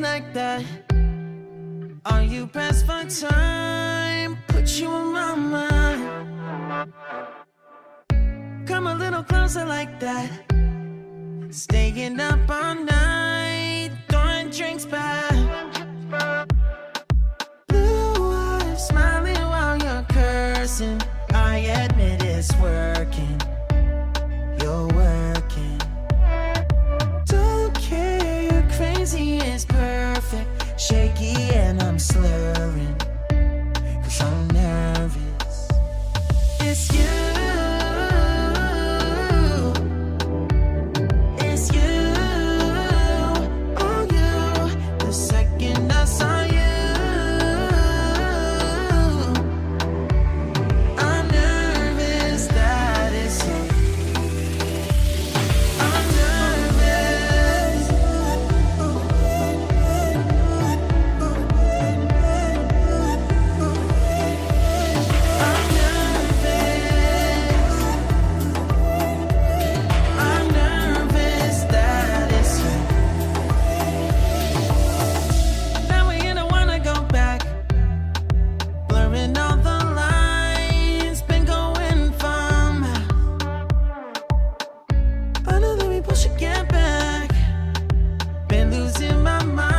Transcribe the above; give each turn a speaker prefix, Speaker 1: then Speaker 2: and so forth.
Speaker 1: like that? Are you pressed for time? Put you on my mind. Come a little closer like that. Staying up all night, throwing drinks back. is perfect, shaky and I'm slurring, 'cause I'm nervous. It's you. It's you. Oh, you. The second I saw you, I'm nervous that it's you. I'm nervous. I'm nervous. I'm nervous that it's you. Now we ain't wanna go back, blurring all the lines, been going from. I know that we both should get back, been losing my mind.